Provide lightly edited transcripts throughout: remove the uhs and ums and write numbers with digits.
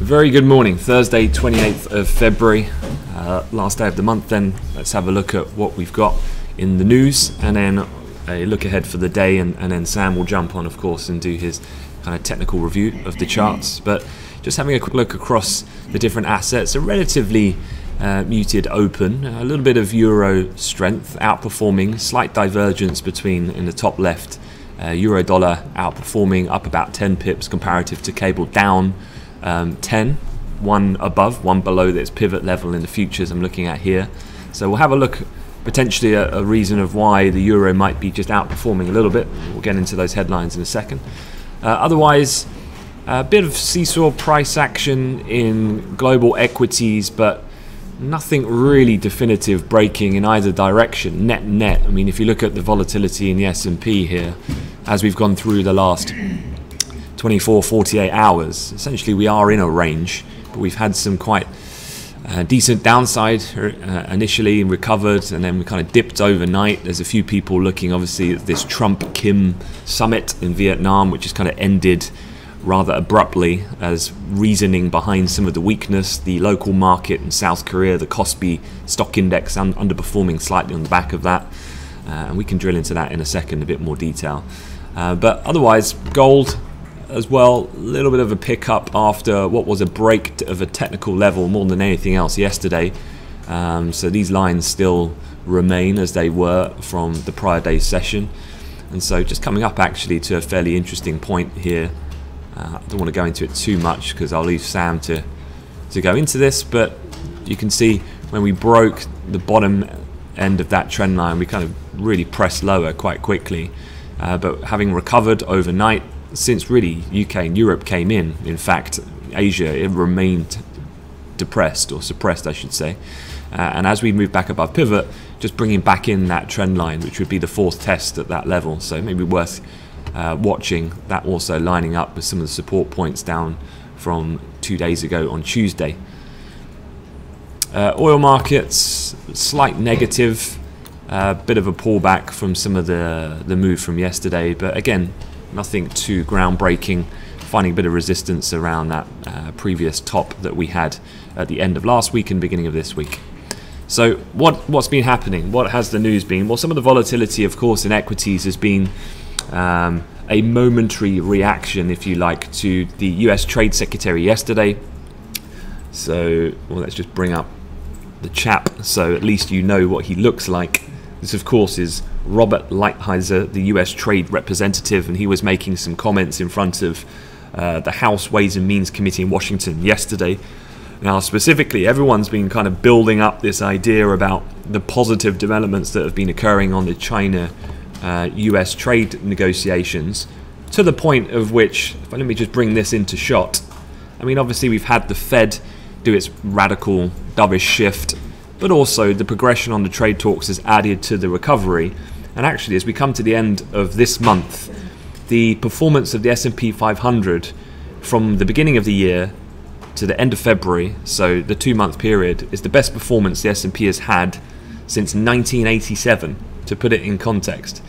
Very good morning, Thursday 28th of February, last day of the month. Then let's have a look at what we've got in the news and then a look ahead for the day, and then Sam will jump on, of course, and do his kind of technical review of the charts. But just having a quick look across the different assets, a relatively muted open, a little bit of euro strength outperforming, slight divergence between, in the top left, euro dollar outperforming up about 10 pips comparative to cable, down 10, one above, one below this pivot level in the futures I'm looking at here. So we'll have a look potentially at a reason of why the euro might be just outperforming a little bit. We'll get into those headlines in a second. Otherwise, a bit of seesaw price action in global equities, but nothing really definitive breaking in either direction, net. I mean, if you look at the volatility in the S&P here, as we've gone through the last 24, 48 hours, essentially we are in a range, but we've had some quite decent downside initially and recovered, and then we kind of dipped overnight. There's a few people looking obviously at this TrumpKim summit in Vietnam, which has kind of ended rather abruptly, as reasoning behind some of the weakness. The local market in South Korea, the Kospi stock index, underperforming slightly on the back of that, and we can drill into that in a second, a bit more detail. But otherwise, gold as well, a little bit of a pickup after what was a break of a technical level more than anything else yesterday. So these lines still remain as they were from the prior day's session, and so just coming up actually to a fairly interesting point here. I don't want to go into it too much because I'll leave Sam to go into this, but you can see when we broke the bottom end of that trend line, we kind of really pressed lower quite quickly, but having recovered overnight since really UK and Europe came in fact Asia, it remained depressed, or suppressed I should say, and as we move back above pivot, just bringing back in that trend line, which would be the fourth test at that level. So maybe worth watching that, also lining up with some of the support points down from 2 days ago on Tuesday. Oil markets, slight negative, bit of a pullback from some of the move from yesterday, but again, nothing too groundbreaking, finding a bit of resistance around that previous top that we had at the end of last week and beginning of this week. So what's been happening? What has the news been? Well, some of the volatility, of course, in equities has been a momentary reaction, if you like, to the US Trade Secretary yesterday. So, well, let's just bring up the chap so at least you know what he looks like. This, of course, is Robert Lighthizer, the US Trade Representative, and he was making some comments in front of the House Ways and Means Committee in Washington yesterday. Now, specifically, everyone's been kind of building up this idea about the positive developments that have been occurring on the China US trade negotiations, to the point of which, let me just bring this into shot. I mean, obviously we've had the Fed do its radical dovish shift, but also the progression on the trade talks has added to the recovery. And actually, as we come to the end of this month, the performance of the S&P 500 from the beginning of the year to the end of February, so the 2-month period, is the best performance the S&P has had since 1987, to put it in context.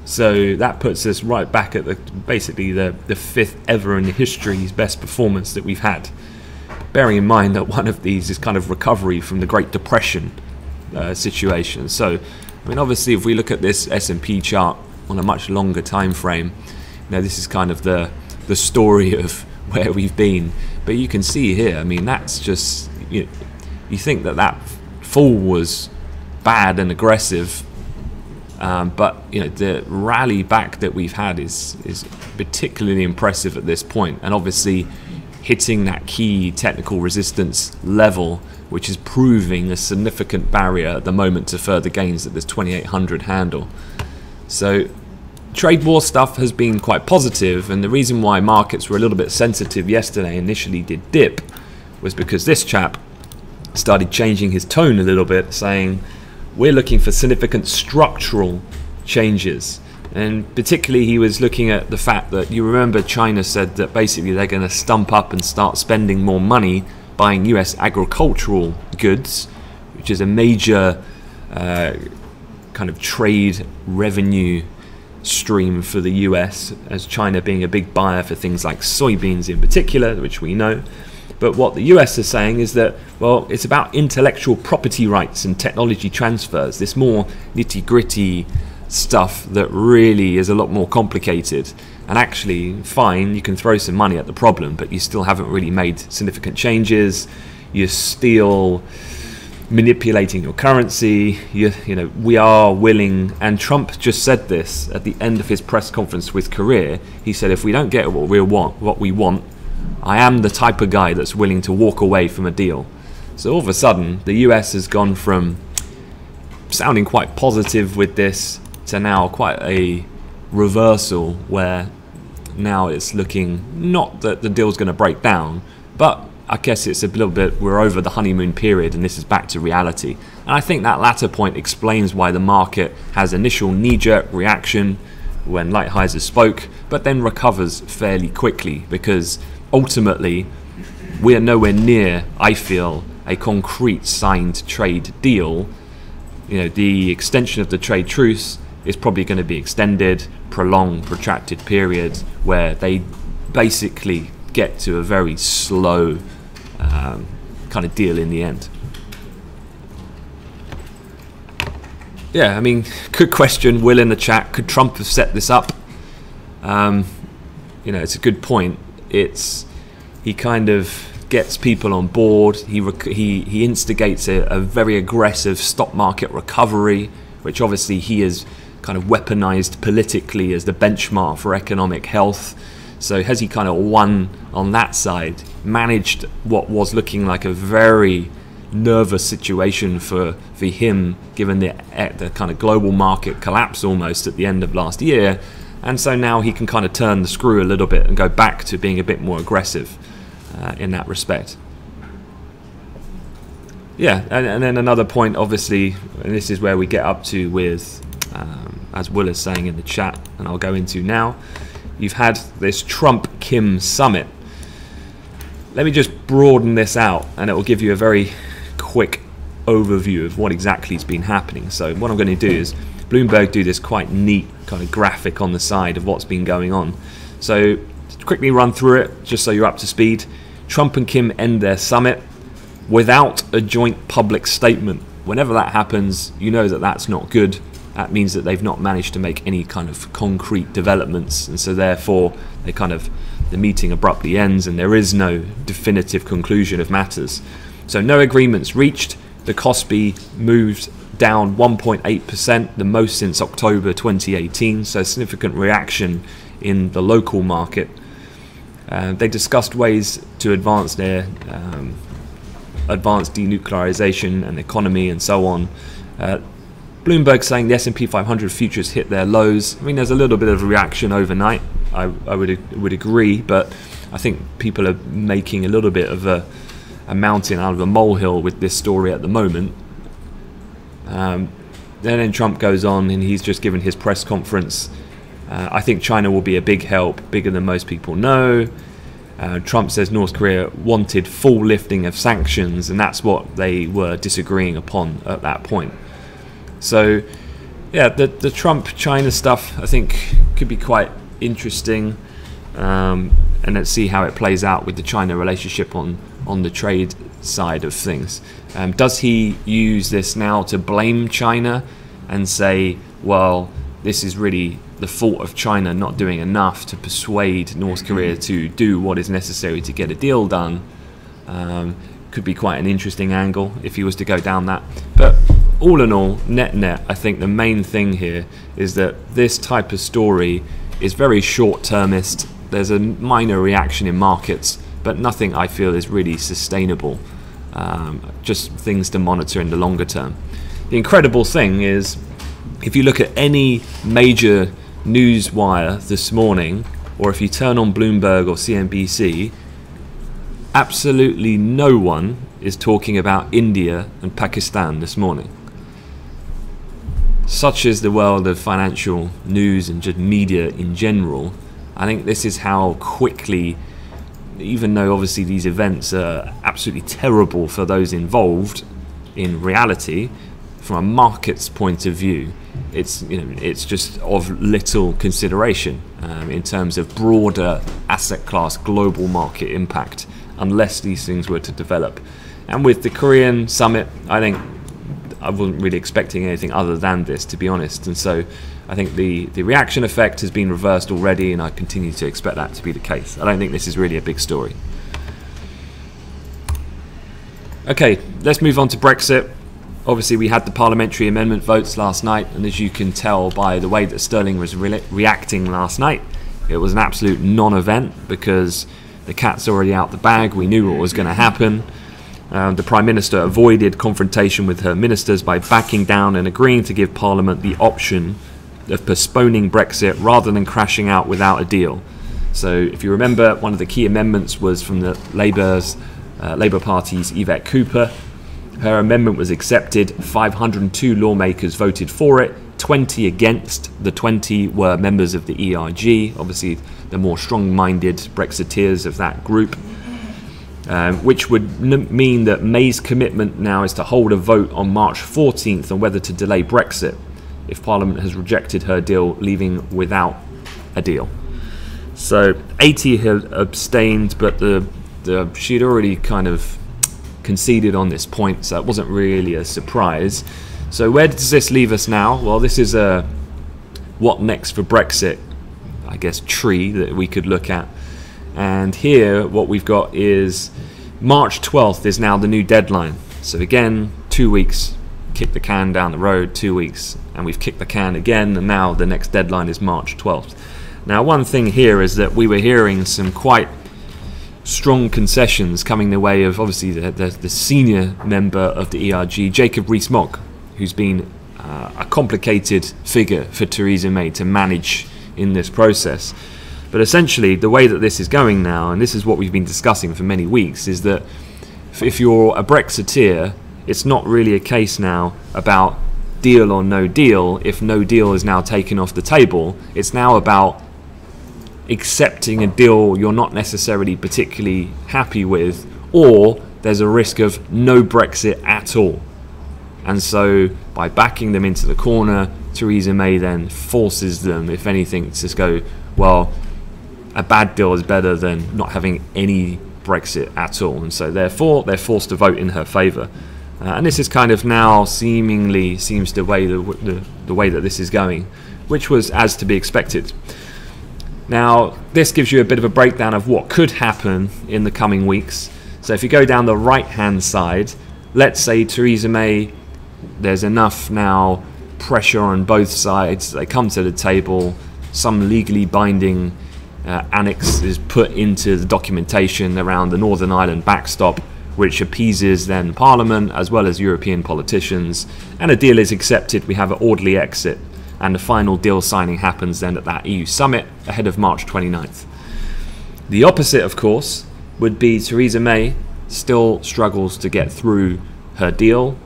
So that puts us right back at basically the fifth ever in the history's best performance that we've had. Bearing in mind that one of these is kind of recovery from the Great Depression situation. So, I mean, obviously, if we look at this S&P chart on a much longer time frame, this is kind of the story of where we've been. But you can see here, I mean, that's just, you think that fall was bad and aggressive, but the rally back that we've had is particularly impressive at this point, and obviously hitting that key technical resistance level, which is proving a significant barrier at the moment to further gains at this 2800 handle. So trade war stuff has been quite positive, and the reason why markets were a little bit sensitive yesterday, initially did dip, was because this chap started changing his tone a little bit, saying we're looking for significant structural changes. And particularly he was looking at the fact that, you remember, China said that basically they're going to stump up and start spending more money buying US agricultural goods, which is a major kind of trade revenue stream for the US, as China being a big buyer for things like soybeans in particular, which we know. But what the US is saying is that, well, it's about intellectual property rights and technology transfers, this more nitty-gritty stuff that really is a lot more complicated. And actually, fine, you can throw some money at the problem, but you still haven't really made significant changes. You're still manipulating your currency. You know, we are willing, and Trump just said this at the end of his press conference with Korea. He said, if we don't get what we want, I am the type of guy that's willing to walk away from a deal. So all of a sudden, the US has gone from sounding quite positive with this to now quite a reversal, where now it's looking not that the deal's going to break down, but I guess it's a little bit, we're over the honeymoon period and this is back to reality. And I think that latter point explains why the market has initial knee-jerk reaction when Lighthizer spoke, but then recovers fairly quickly, because ultimately we are nowhere near, I feel, a concrete signed trade deal. You know, the extension of the trade truce is probably going to be extended, prolonged, protracted periods where they basically get to a very slow kind of deal in the end. Yeah, I mean, good question, Will, in the chat. Could Trump have set this up? You know, it's a good point. He kind of gets people on board. He instigates a very aggressive stock market recovery, which obviously he has kind of weaponized politically as the benchmark for economic health. So has he kind of won on that side, managed what was looking like a very nervous situation for him, given the kind of global market collapse almost at the end of last year. And so now he can kind of turn the screw a little bit and go back to being a bit more aggressive in that respect. Yeah, and then another point, obviously, and this is where we get up to with, as Will is saying in the chat, and I'll go into now, you've had this TrumpKim summit. Let me just broaden this out, and it will give you a very quick overview of what exactly has been happening. So what I'm going to do is, Bloomberg do this quite neat kind of graphic on the side of what's been going on. So to quickly run through it, just so you're up to speed. Trump and Kim end their summit without a joint public statement. Whenever that happens, you know that that's not good. That means that they've not managed to make any kind of concrete developments, and so therefore the meeting abruptly ends and there is no definitive conclusion of matters. So no agreements reached. The Kospi moved down 1.8%, the most since October 2018, so significant reaction in the local market. They discussed ways to advance their advanced denuclearization and economy and so on. Bloomberg saying the S&P 500 futures hit their lows. I mean, there's a little bit of a reaction overnight, I would agree, but I think people are making a little bit of a mountain out of a molehill with this story at the moment. Then Trump goes on and he's just given his press conference. I think China will be a big help, bigger than most people know. Trump says North Korea wanted full lifting of sanctions, and that's what they were disagreeing upon at that point. So yeah, the Trump-China stuff I think could be quite interesting, and let's see how it plays out with the China relationship on the trade side of things. Does he use this now to blame China and say, well, this is really the fault of China not doing enough to persuade North Korea to do what is necessary to get a deal done? Could be quite an interesting angle if he was to go down that. But all in all, net, I think the main thing here is that this type of story is very short-termist. There's a minor reaction in markets, but nothing I feel is really sustainable. Just things to monitor in the longer term. The incredible thing is, if you look at any major news wire this morning, or if you turn on Bloomberg or CNBC, absolutely no one is talking about India and Pakistan this morning. Such is the world of financial news and just media in general. I think this is how quickly, even though obviously these events are absolutely terrible for those involved, in reality, from a market's point of view, it's just of little consideration in terms of broader asset class global market impact. unless these things were to develop. And with the Korean summit, I think I wasn't really expecting anything other than this, to be honest. And so I think the reaction effect has been reversed already, and I continue to expect that to be the case. I don't think this is really a big story. Okay, let's move on to Brexit. Obviously, we had the parliamentary amendment votes last night, and as you can tell by the way that Sterling was reacting last night, it was an absolute non-event because the cat's already out the bag. We knew what was going to happen. The Prime Minister avoided confrontation with her ministers by backing down and agreeing to give Parliament the option of postponing Brexit rather than crashing out without a deal. So if you remember, one of the key amendments was from the Labour Party's Yvette Cooper. Her amendment was accepted. 502 lawmakers voted for it, 20 against. The 20 were members of the ERG, obviously the more strong-minded Brexiteers of that group. Which would mean that May's commitment now is to hold a vote on March 14th on whether to delay Brexit if Parliament has rejected her deal, leaving without a deal. So 80 had abstained, but she'd already kind of conceded on this point, so it wasn't really a surprise. So where does this leave us now? Well, this is a what next for Brexit, I guess, tree that we could look at. And here what we've got is March 12th is now the new deadline. So again, 2 weeks, kick the can down the road, 2 weeks, and we've kicked the can again, and now the next deadline is March 12th. Now, one thing here is that we were hearing some quite strong concessions coming the way of obviously the senior member of the ERG, Jacob Rees-Mogg, who's been a complicated figure for Theresa May to manage in this process. But essentially, the way that this is going now, and this is what we've been discussing for many weeks, is that if you're a Brexiteer, it's not really a case now about deal or no deal. If no deal is now taken off the table, it's now about accepting a deal you're not necessarily particularly happy with, or there's a risk of no Brexit at all. And so by backing them into the corner, Theresa May then forces them, if anything, to go, well, a bad deal is better than not having any Brexit at all. And so therefore they're forced to vote in her favour. And this is kind of now seemingly seems the way that this is going, which was as to be expected. Now, this gives you a bit of a breakdown of what could happen in the coming weeks. So if you go down the right-hand side, let's say Theresa May, there's enough now pressure on both sides. They come to the table, some legally binding annex is put into the documentation around the Northern Ireland backstop, which appeases then Parliament as well as European politicians, and a deal is accepted. We have an orderly exit, and the final deal signing happens then at that EU summit ahead of March 29th. The opposite, of course, would be Theresa May still struggles to get through her deal,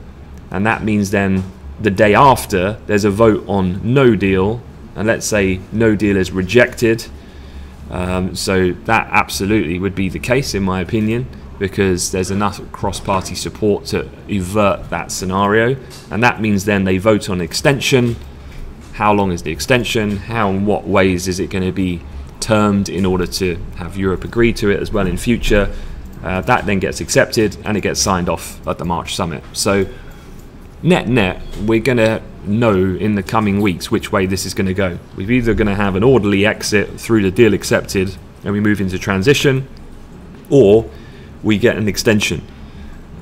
and that means then the day after there's a vote on no deal, and let's say no deal is rejected. So that absolutely would be the case, in my opinion, because there's enough cross-party support to avert that scenario, and that means then they vote on extension. How long is the extension? How and what ways is it going to be termed in order to have Europe agree to it as well in future? That then gets accepted and it gets signed off at the March summit. So net, we're going to know in the coming weeks which way this is going to go. We're either going to have an orderly exit through the deal accepted and we move into transition, or we get an extension.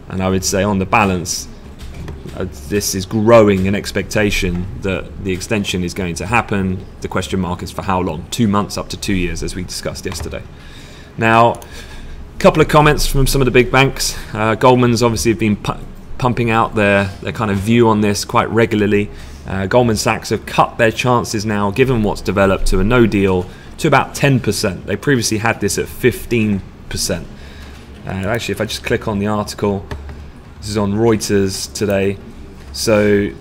And I would say on the balance, this is growing an expectation that the extension is going to happen. The question mark is for how long? 2 months up to 2 years, as we discussed yesterday. Now, a couple of comments from some of the big banks. Goldman's obviously have been pumping out their kind of view on this quite regularly. Goldman Sachs have cut their chances now, given what's developed, to a no deal to about 10%. They previously had this at 15%. Actually, if I just click on the article, this is on Reuters today. So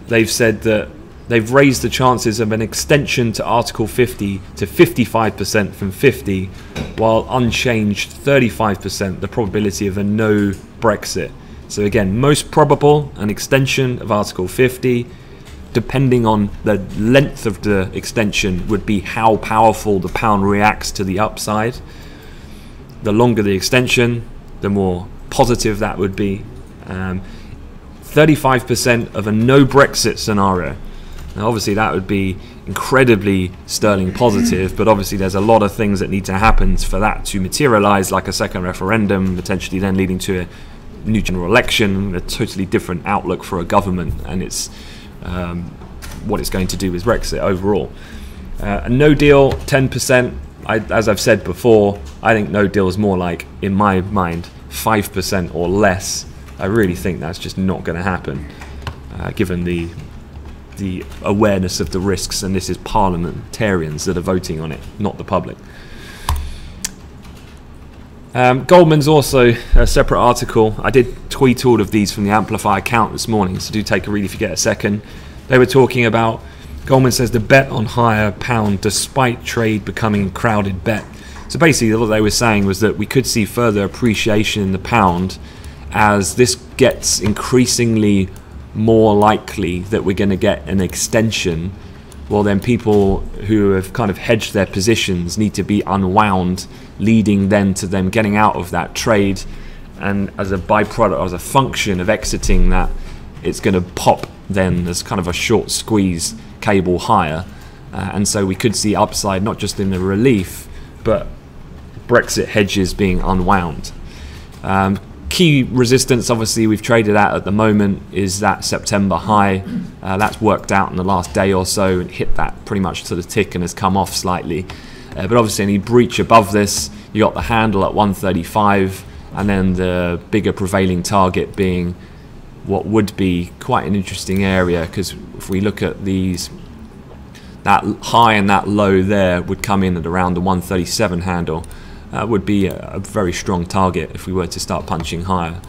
they've said that they've raised the chances of an extension to Article 50 to 55% from 50, while unchanged 35% the probability of a no Brexit. So again, most probable an extension of Article 50. Depending on the length of the extension would be how powerful the pound reacts to the upside. the longer the extension, the more positive that would be. 35% of a no Brexit scenario. Now obviously that would be incredibly sterling positive, but obviously there's a lot of things that need to happen for that to materialize, like a second referendum, potentially then leading to a new general election, a totally different outlook for a government, and it's what it's going to do with Brexit overall. A no deal, 10%. As I've said before, I think no deal is more like, in my mind, 5% or less. I really think that's just not going to happen, given the awareness of the risks, and this is parliamentarians that are voting on it, not the public. Goldman's also a separate article. I did tweet all of these from the Amplify account this morning, so do take a read if you get a second. They were talking about, Goldman says, the bet on higher pound despite trade becoming a crowded bet. So basically what they were saying was that we could see further appreciation in the pound as this gets increasingly more likely that we're going to get an extension. Well, then people who have kind of hedged their positions need to be unwound, leading then to them getting out of that trade, and as a byproduct, as a function of exiting that, it's going to pop then as kind of a short squeeze cable higher, and so we could see upside not just in the relief but Brexit hedges being unwound. Key resistance, obviously, we've traded at the moment is that September high. That's worked out in the last day or so and hit that pretty much to the tick and has come off slightly. But obviously any breach above this, you got the handle at 135, and then the bigger prevailing target being what would be quite an interesting area, because if we look at these, that high and that low there would come in at around the 137 handle. Would be a very strong target if we were to start punching higher,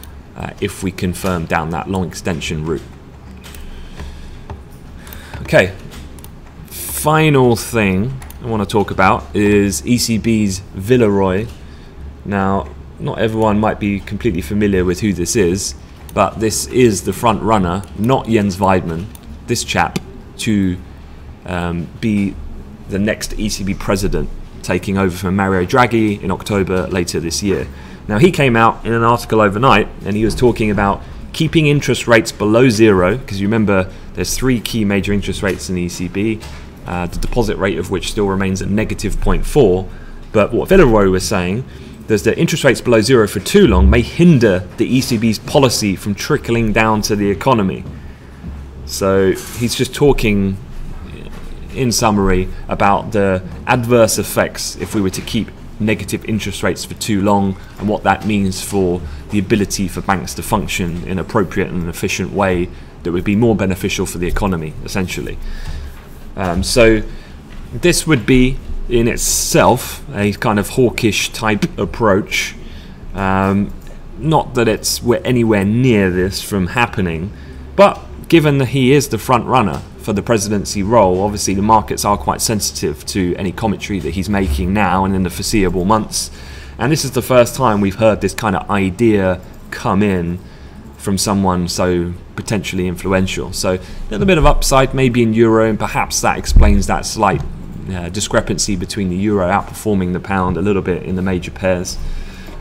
if we confirm down that long extension route. Okay, final thing I want to talk about is ECBs Villeroy. Now, not everyone might be completely familiar with who this is, but this is the front runner, not Jens Weidmann, this chap, to be the next ECB president, taking over from Mario Draghi in October later this year. Now, he came out in an article overnight and he was talking about keeping interest rates below zero, because you remember there's three key major interest rates in the ECB, the deposit rate of which still remains at negative 0.4. But what Villeroy was saying is that interest rates below zero for too long may hinder the ECB's policy from trickling down to the economy. So he's just talking, in summary, about the adverse effects if we were to keep negative interest rates for too long, and what that means for the ability for banks to function in an appropriate and efficient way that would be more beneficial for the economy, essentially. So this would be in itself a kind of hawkish type approach. Not that we're anywhere near this from happening, but given that he is the front runner for the presidency role, obviously the markets are quite sensitive to any commentary that he's making now and in the foreseeable months. And this is the first time we've heard this kind of idea come in from someone so potentially influential. So a little bit of upside maybe in euro, and perhaps that explains that slight discrepancy between the euro outperforming the pound a little bit in the major pairs.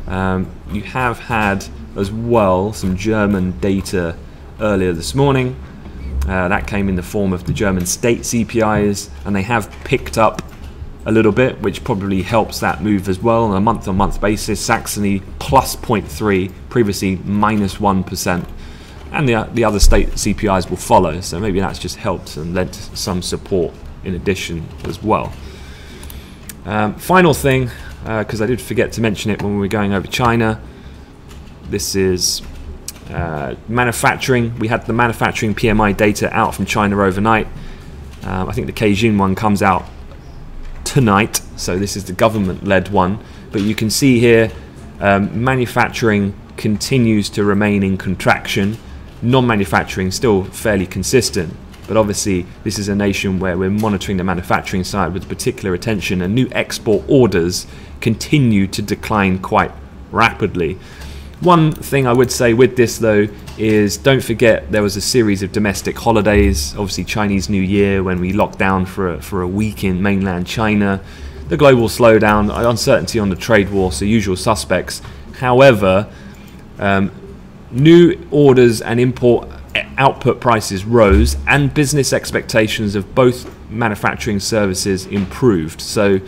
You have had as well some German data earlier this morning. That came in the form of the German state CPIs, and they have picked up a little bit, which probably helps that move as well on a month-on-month basis. Saxony plus 0.3, previously minus 1%, and the other state CPIs will follow, so maybe that's just helped and led to some support in addition as well. Final thing, because I did forget to mention it when we were going over China, this is manufacturing. We had the manufacturing PMI data out from China overnight. I think the Beijing one comes out tonight, so this is the government-led one. But you can see here, manufacturing continues to remain in contraction. Non-manufacturing still fairly consistent. But obviously, this is a nation where we're monitoring the manufacturing side with particular attention, and new export orders continue to decline quite rapidly. One thing I would say with this, though, is don't forget there was a series of domestic holidays. Obviously, Chinese New Year, when we locked down for a week in mainland China. the global slowdown, uncertainty on the trade war, so usual suspects. However, new orders and import output prices rose, and business expectations of both manufacturing services improved. So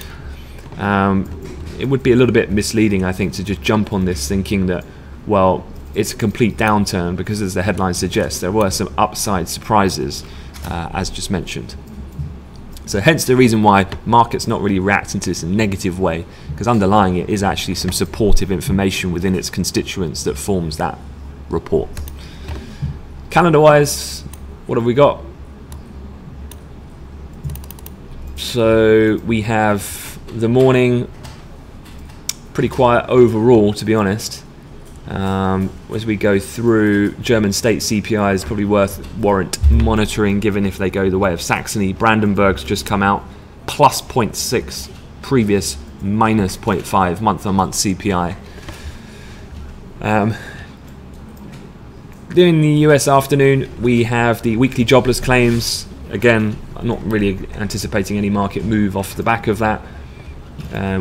it would be a little bit misleading, I think, to just jump on this thinking that, well, it's a complete downturn, because as the headline suggests, there were some upside surprises, as just mentioned. So hence the reason why market's not really reacting to this in a negative way, because underlying it is actually some supportive information within its constituents that forms that report. Calendar-wise, what have we got? So we have the morning pretty quiet overall, to be honest. As we go through, German state CPI is probably warrant monitoring, given if they go the way of Saxony. Brandenburg's just come out, plus 0.6, previous minus 0.5, month-on-month CPI. During the US afternoon, we have the weekly jobless claims. Again, I'm not really anticipating any market move off the back of that.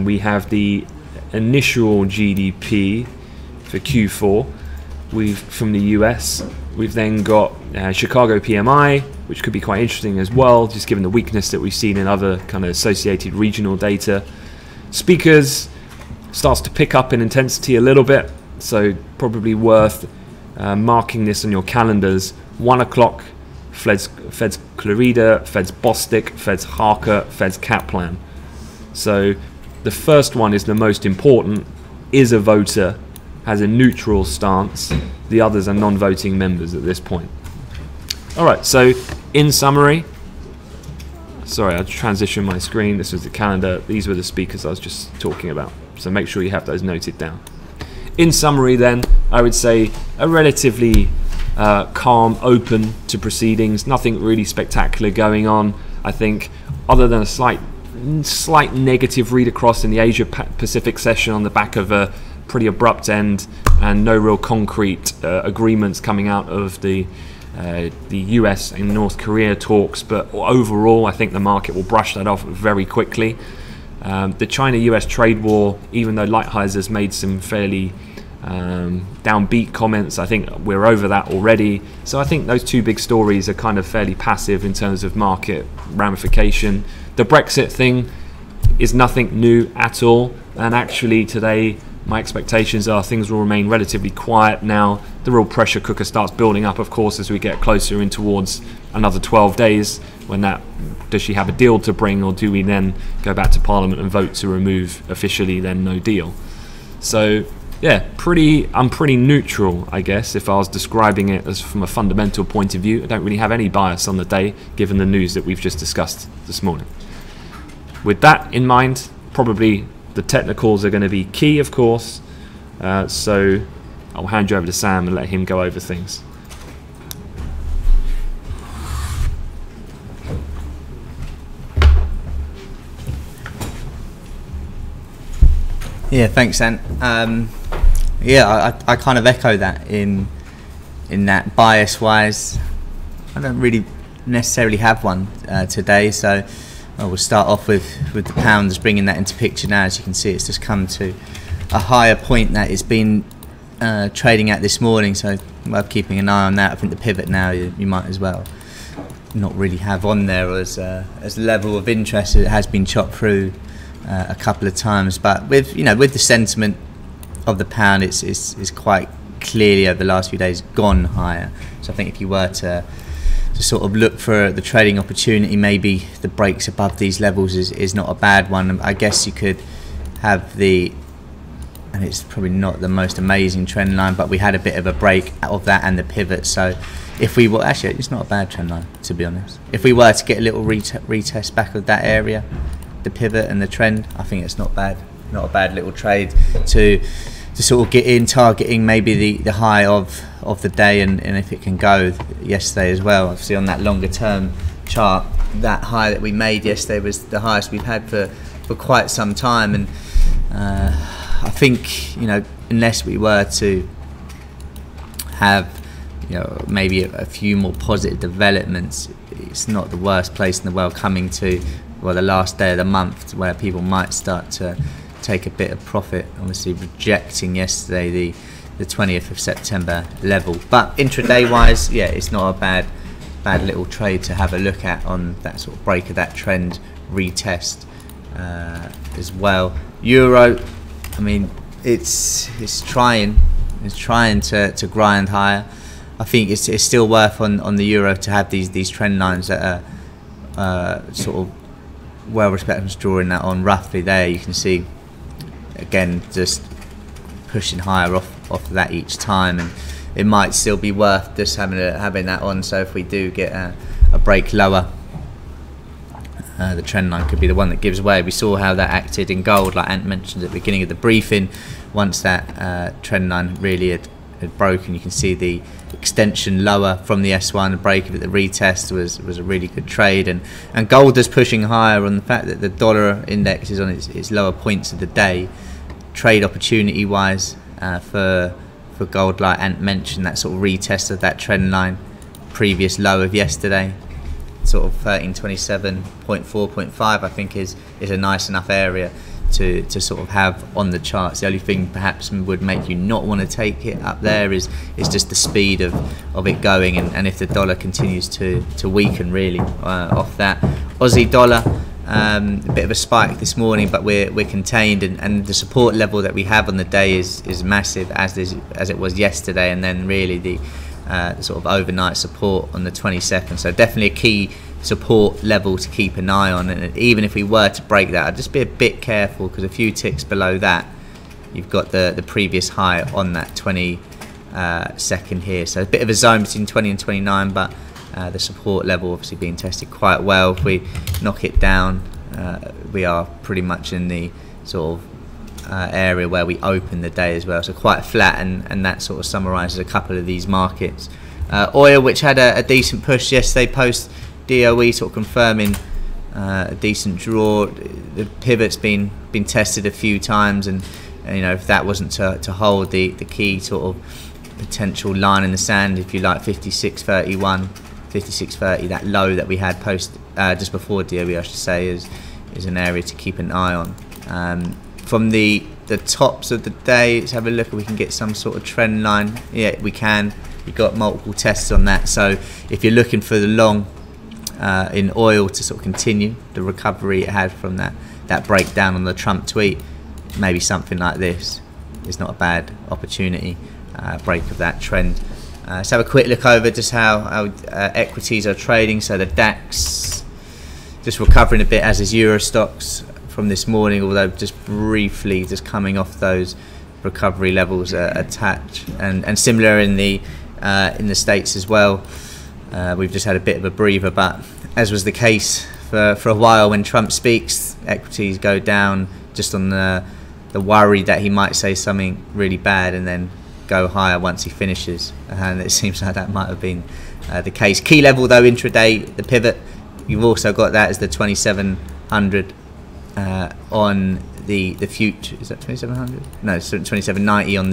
We have the initial GDP for Q4 from the US. We've then got Chicago PMI, which could be quite interesting as well, just given the weakness that we've seen in other kind of associated regional data. Speakers starts to pick up in intensity a little bit, so probably worth marking this on your calendars. 1 o'clock, Fed's Clarida, Fed's Bostic, Fed's Harker, Fed's Kaplan. So the first one is the most important, is a voter, has a neutral stance. The others are non-voting members at this point. All right, so in summary, sorry, I transitioned my screen. This was the calendar. These were the speakers I was just talking about. So make sure you have those noted down. In summary then, I would say a relatively calm, open to proceedings. Nothing really spectacular going on, I think, other than a slight negative read across in the Asia Pacific session on the back of a pretty abrupt end, and no real concrete agreements coming out of the US and North Korea talks. But overall, I think the market will brush that off very quickly. The China-US trade war, even though Lighthizer made some fairly downbeat comments, I think we're over that already. So I think those two big stories are kind of fairly passive in terms of market ramification. The Brexit thing is nothing new at all, and actually today my expectations are things will remain relatively quiet now. The real pressure cooker starts building up, of course, as we get closer in towards another 12 days, when that, does she have a deal to bring, or do we then go back to Parliament and vote to remove officially then no deal? So yeah, I'm pretty neutral, I guess, if I was describing it as from a fundamental point of view. I don't really have any bias on the day, given the news that we've just discussed this morning. With that in mind, probably the technicals are going to be key, of course. So I'll hand you over to Sam and let him go over things. Yeah, thanks, Ant. Yeah, I kind of echo that in that bias-wise. I don't really necessarily have one today, so we'll start off with the pound, just bringing that into picture now. As you can see, it's just come to a higher point that it's been trading at this morning, so worth keeping an eye on that. I think the pivot now you might as well not really have on there as level of interest. It has been chopped through a couple of times, but with the sentiment of the pound, it's quite clearly over the last few days gone higher. So I think if you were to sort of look for the trading opportunity, maybe the breaks above these levels is not a bad one. I guess you could have and it's probably not the most amazing trend line, but we had a bit of a break out of that and the pivot. So if we were, actually it's not a bad trend line, to be honest. If we were to get a little retest back of that area, the pivot and the trend, I think it's not bad. Not a bad little trade to sort of get in, targeting maybe the high of the day, and if it can go yesterday as well. Obviously on that longer term chart, that high that we made yesterday was the highest we've had for quite some time, and I think unless we were to have maybe a few more positive developments, it's not the worst place in the world coming to the last day of the month, where people might start to take a bit of profit, obviously rejecting yesterday the 20th of September level. But intraday wise, yeah, it's not a bad little trade to have a look at on that sort of break of that trend retest as well. Euro, I mean, it's trying to grind higher. I think it's still worth on the euro to have these trend lines that are sort of well respected. Just drawing that on roughly there, you can see again just pushing higher off of that each time, and it might still be worth just having that on. So if we do get a break lower, the trend line could be the one that gives way. We saw how that acted in gold, like Ant mentioned at the beginning of the briefing. Once that trend line really had broken, you can see the extension lower from the S1. The break of it, the retest was a really good trade, and gold is pushing higher on the fact that the dollar index is on its lower points of the day. Trade opportunity wise for gold, like Ant mentioned, that sort of retest of that trend line, previous low of yesterday, sort of 1327.4.5, I think is a nice enough area to sort of have on the charts. The only thing perhaps would make you not want to take it up there is just the speed of it going, and if the dollar continues to weaken really off that. Aussie dollar, a bit of a spike this morning, but we're contained, and the support level that we have on the day is massive, as it was yesterday, and then really the sort of overnight support on the 22nd. So definitely a key support level to keep an eye on, and even if we were to break that, I'd just be a bit careful, because a few ticks below that you've got the previous high on that 22nd here. So a bit of a zone between 20 and 29, but the support level obviously being tested quite well. If we knock it down, we are pretty much in the sort of area where we open the day as well, so quite flat, and that sort of summarises a couple of these markets. Oil, which had a decent push yesterday post DOE, sort of confirming a decent draw. The pivot's been tested a few times, and you know, if that wasn't to hold, the key sort of potential line in the sand, if you like, 56.31, 56.30, that low that we had post just before DOE, I should say, is an area to keep an eye on. From the tops of the day, let's have a look if we can get some sort of trend line. Yeah, we can. You've got multiple tests on that, so if you're looking for the long in oil to sort of continue the recovery it had from that breakdown on the Trump tweet, maybe something like this is not a bad opportunity. Break of that trend. Let's have a quick look over just how equities are trading. So the DAX just recovering a bit, as is Euro stocks from this morning, although just briefly just coming off those recovery levels attached, and similar in the States as well. We've just had a bit of a breather, but as was the case for a while, when Trump speaks, equities go down just on the worry that he might say something really bad, and then go higher once he finishes, and it seems like that might have been the case. Key level though intraday, the pivot, you've also got that as the 2700 on the future. Is that 2700? No, it's 2790 on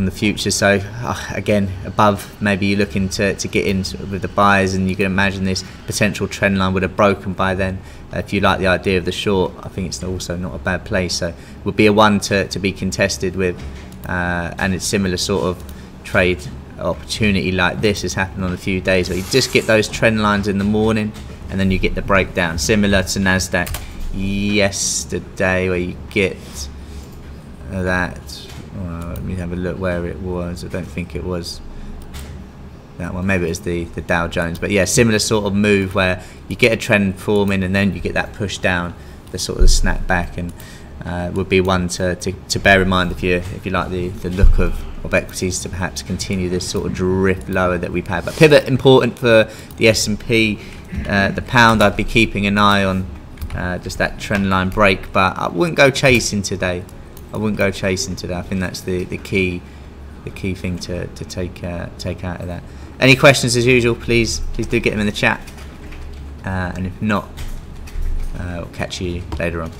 the future. So again, above, maybe you're looking to get in with the buyers, and you can imagine this potential trend line would have broken by then. If you like the idea of the short, I think it's also not a bad place. So would be a one to be contested with, and it's similar sort of trade opportunity like this has happened on a few days, where you just get those trend lines in the morning, and then you get the breakdown, similar to Nasdaq yesterday, where you get that. Let me have a look where it was. I don't think it was that one. Maybe it was the Dow Jones. But yeah, similar sort of move where you get a trend forming, and then you get that push down, the sort of the snap back, and would be one to bear in mind if you like the look of equities, to perhaps continue this sort of drift lower that we've had. But pivot important for the S&P. The pound, I'd be keeping an eye on just that trend line break, but I wouldn't go chasing today. I think that's the key thing to take out of that. Any questions, as usual, please do get them in the chat, and if not, we'll catch you later on.